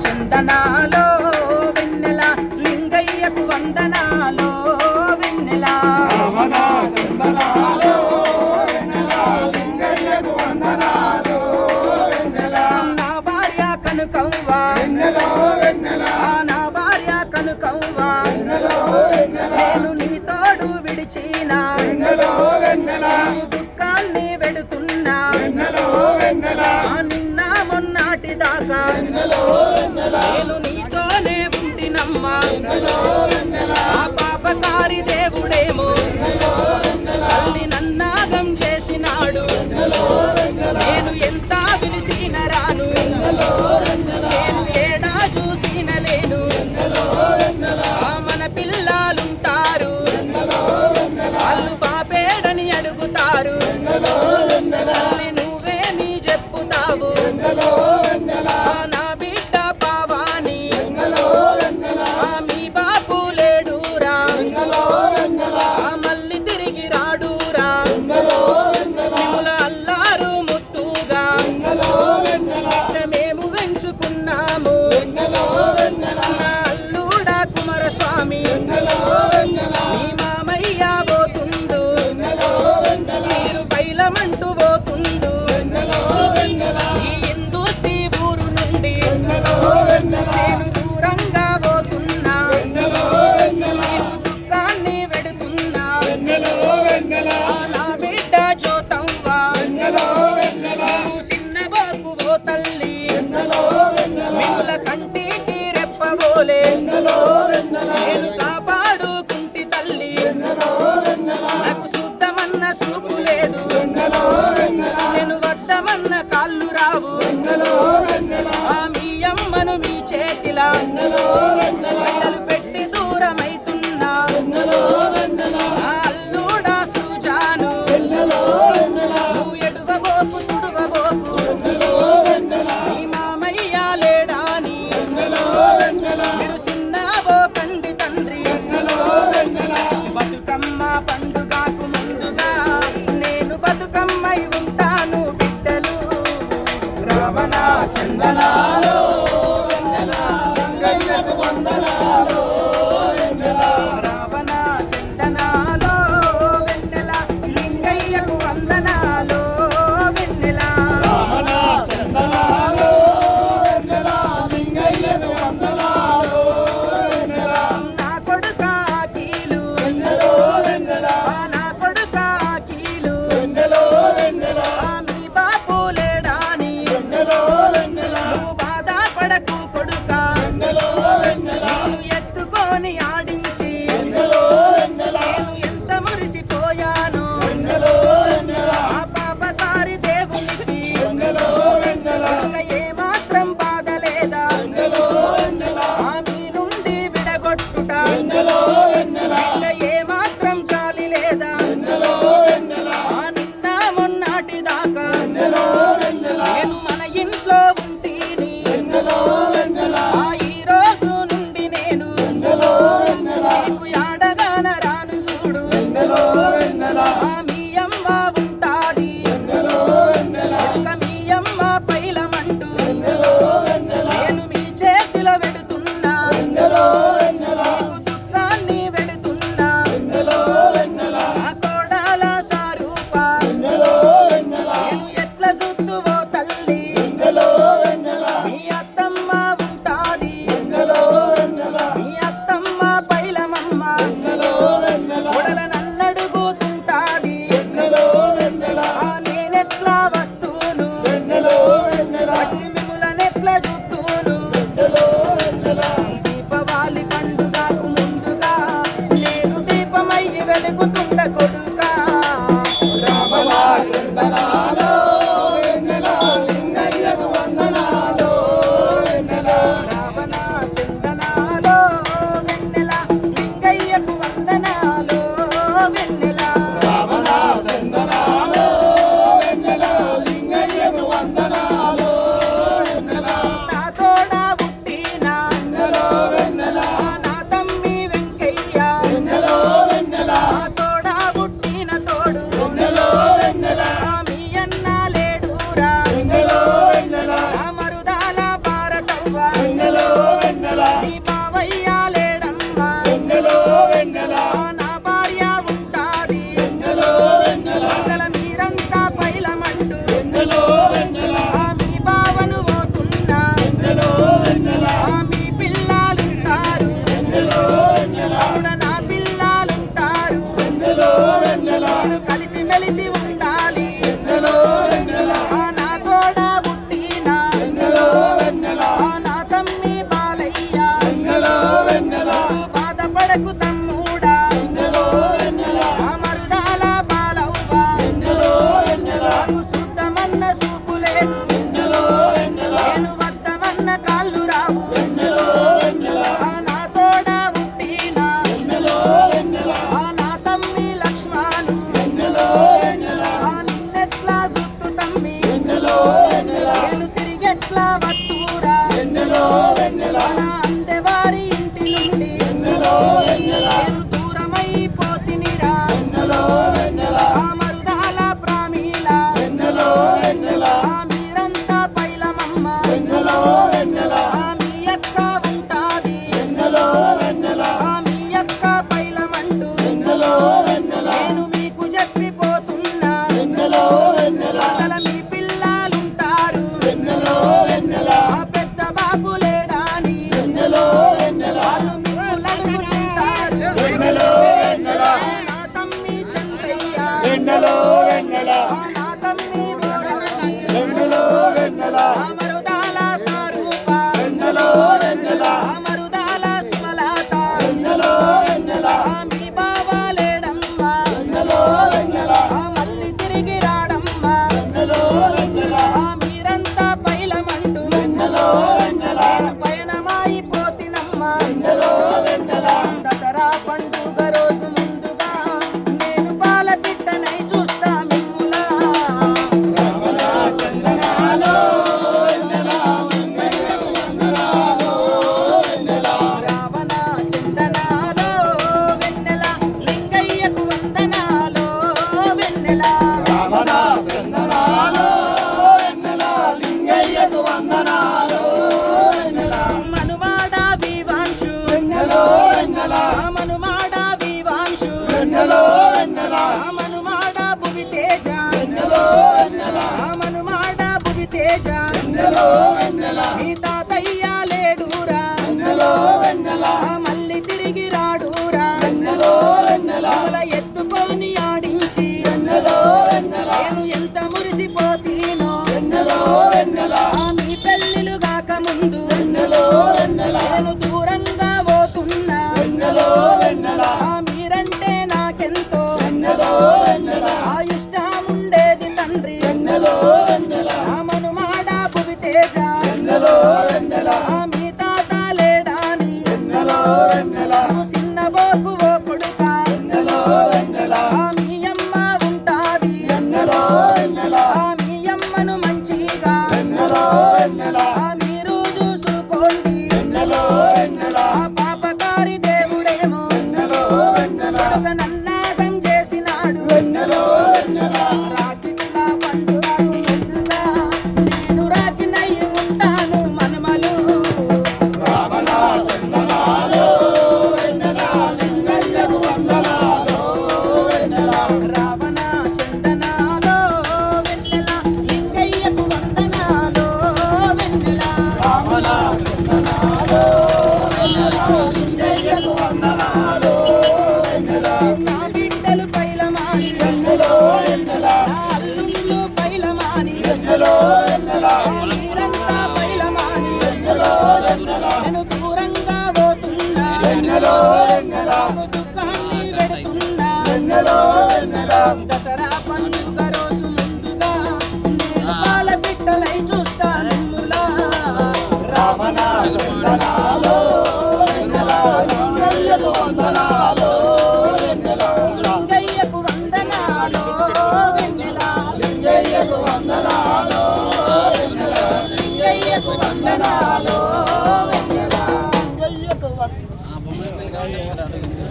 చందనాలో వెన్నెల లింగయ్యకు వందనాలో వెన్నెల చందనాలో వెన్నెల లింగయ్యకు వందనాలో వెన్నెల నా భార్య కనుకవ్వా వెన్నెల వెన్నెల నా భార్య కనుకవ్వా నేను నీ తోడు విడిచిన వెన్నెల వెన్నెల దుఃఖాన్ని వెడుతున్నా వెన్నెల వెన్నెల నిన్న మొన్నటి దాకా నేను నీతోనే ఉంటినమ్మా ఆ పాపకారి దేవుడేమో తల్లి నన్నాగం చేసినాడు నేను ఎంత పిలిసిన రాను నేను ఏడా చూసిన లేను మన పిల్లలుంటారు వాళ్ళు పాపేడని అడుగుతారు తల్లి నువ్వేమి చెప్పుతావు నా బిడ్డ పావాని మీ బాపు లేడురా మళ్ళీ తిరిగి రాడురా మిముల అల్లారు ముద్దుగా మేము పెంచుకున్నాము నా అల్లుడా కుమారస్వామి మీ మామయ్య పోతుండు మీరు పైలమంటూ పోతుండు ఈ ఇందుతి ఊరు నుండి నేను దూరంగా పోతున్నా నీకు దుఃఖాన్ని వెడుతున్నా నా బిడ్డ జోతవ్వా నువ్వు చిన్నబాకు ఓ తల్లి మిమ్మల కంటికి రెప్పగోలే నేను కాపాడుకుంటి తల్లి నాకు శుద్ధమన్న సూపు లేదు నేను వద్దమన్న కాళ్ళు రావు మీ అమ్మను మీ చేతిలా బట్టలు పెట్టి దూరమైతున్నా అల్లుడా సృజాను నువ్వు ఎడువబోకు తుడవబోకు మీ మామయ్య లేడాని మీరు చిన్నబోకండి తండ్రి బతుకమ్మ పండుగకు ముందుగా నేను బతుకమ్మై ఉంటాను బిడ్డలు రావణ చందనాలో లింగయ్యకు వందనాలో రావణ చందనాలో వెన్నెల లింగయ్యకు వందనాలో వెన్నెల చందనాలో వెన్నెల లింగయ్యకు వందనాలో వెన్నెల నా కొడుక కీలు వెన్నెల నా కొడుక కీలు వెన్నెల వెన్నెల మీ బాపు లేడాని వెన్నెల వెన్నెల నువ్వు బాగా బాలవ్వ వెన్నెలో వెన్నెల నీ బావయ్య లేడమ్మా వెన్నెలో వెన్నెల నా భార్య ఉంటాది వెన్నెలో వెన్నెల మంగళ మీరంతా పైలమంటూ వెన్నెలో వెన్నెల మీ బావను పోతున్నా వెన్నెలో వెన్నెల మీ పిల్లలుంటారు వెన్నెలో వెన్నెల కూడా నా పిల్లలుంటారు వెన్నెలో వెన్నెల మీరు కలిసిమెలిసి ఉండాలి వెన్నెలో వెన్నెల నా తోడ పుట్టిన వెన్నెలో వెన్నెల నా తమ్మి బాలయ్య వెన్నెలో వెన్నెల బాధపడకు తమ్ముడా వెన్నెలో వెన్నెల మరుదాల బాలవ్వ వెన్నెలో వెన్నెల నాకు శుద్ధమన్న సూపు లేదు వెన్నెలో వెన్నెల నేను వద్దమన్న కాళ్ళు రావు వెన్నెలో వెన్నెల నా తోడ పుట్టిన వెన్నెలో వెన్నెల నా తమ్మి లక్ష్మణు వెన్నెలో వెన్నెల నిన్నెట్లా సుత్తు తమ్మి వెన్నెలో వెన్నెల నేను తిరిగెట్లా వత్తురా వెన్నెలో వెన్నెల నా అందెవారి ఇంటి నుండి వెన్నెలో వెన్నెల నేను దూరమైపోతినిరా వెన్నెలో వెన్నెల మరుదాల ప్రామీల వెన్నెలో వెన్నెల మీరంతా పైలమమ్మ వెన్నెలో వెన్నెల మీ అక్క ఉంటాది వెన్నెలో వెన్నెల మీ అక్క పైలమంటూ వెన్నెలో వెన్నెల నేను మీకు చెప్పిపోతున్నా వెన్నెలో వెన్నెల అసలు మీ పిల్లలుంటారు వెన్నెలో వెన్నెల పెద్ద బాబు లేడాని వెన్నెలో వెన్నెల వాళ్ళు మిమ్మల్ని అడుగుతుంటారు వెన్నెలో వెన్నెల నా తమ్మి చంద్రయ్య వెన్నెలో వెన్నెల నా తమ్మి ఓరవని వెన్నెలో వెన్నెల మరుదాల స్వరూప వెన్నెలో వెన్నెల మరుదాల సుమలత వెన్నెలో వెన్నెల మీ బావ లేడమ్మా వెన్నెలో వెన్నెల మళ్ళీ తిరిగి రాడమ్మా వెన్నెలో వెన్నెల మీరంతా పైలమంటూ వెన్నెలో వెన్నెల నేను పయనమైపోతినమ్మా వెన్నెలో వెన్నెల దసరా పండుగ రోజు ముందుగా నేను పాల బిడ్డనై చూస్తా మిమ్ములా రమణ చందనాలో వెన్నెల మంగయ్యకు వందనాలో వెన్నెల రావణ చందనాలో వెన్నెల లింగయ్యకు వందనాలో వెన్నెల రమణ చందనాలో వెన్నెల లింగయ్యకు వందనాలో వెన్నెల మనుమాడ వివాంశు వెన్నెలో వెన్నెల మనుమాడ వివాంశు వెన్నెలో వెన్నెల మనుమాడ భువి తేజ వెన్నెలో వెన్నెల మనుమాడ భువి తేజ వెన్నెలో వెన్నెల మీ తాతయ్య లేడురా వెన్నెలో వెన్నెల మళ్ళీ తిరిగి రాడురా వెన్నెలో వెన్నెల కమల ఎత్తుకొని ఆడించి వెన్నెలో వెన్నెల నేను ఎంత మురిసిపోతీనో వెన్నెలో వెన్నెల మీ పెళ్ళిళ్ళు కాకముందు వెన్నెలో వెన్నెల నేను దూరంగా పోతున్నా వెన్నెలో వెన్నెల మీరంటే నాకెంతో వెన్నెలో వెన్నెల ఇష్టముండేది తండ్రి వెన్నెలో వెన్నెల మనుమాడ భువి తేజ వెన్నెలో వెన్నెల మీ తాత లేడాని వెన్నెలో వెన్నెల చిన్నబోకు ఓ కొడుక వెన్నెలో వెన్నెల మీ అమ్మ ఉంటాది వెన్నెలో వెన్నెల మీ అమ్మను మంచిగా వెన్నెలో వెన్నెల మీరు చూసుకోండి వెన్నెలో వెన్నెల పాపకారి దేవుడేమో వెన్నెలో వెన్నెల ఒక నన్నాగం చేసినాడు వెన్నెలో వెన్నెల రాకిట్ల పండుగకు ముందుగా నేను రాకినై ఉంటాను మనుమలు రమణ చందనాలో వెన్నెల లింగయ్యకు వందనాలో వెన్నెల రావణ చందనాలో వెన్నెల లింగయ్యకు వందనాలో వెన్నెల రమణ చందనాలో వెన్నెల లింగయ్యకు వందనాలో వెన్నెల నా బిడ్డలు పైలమాని వెన్నెలో వెన్నెల నా అల్లుళ్ళు పైలమాని వెన్నెలో వెన్నెల మీరంతా పైలమాని వెన్నెలో వెన్నెల నేను దూరంగా పోతున్నా వెన్నెలో వెన్నెల నాకు దుఃఖాన్ని పెడుతున్నా వెన్నెలో వెన్నెల దసరా పండుగ రోజు ముందుగా నేను పాల బిడ్డలై చూస్తా నిమ్ములా రమణ చందనాలో వెన్నెల లింగయ్యకు వందనాలో వెన్నెల లింగయ్యకు వందనాలో వెన్నెల లింగయ్యకు వందనాలో వెన్నెల లింగయ్యకు వందనాలో వెన్నెల లింగయ్యకు వందనాలో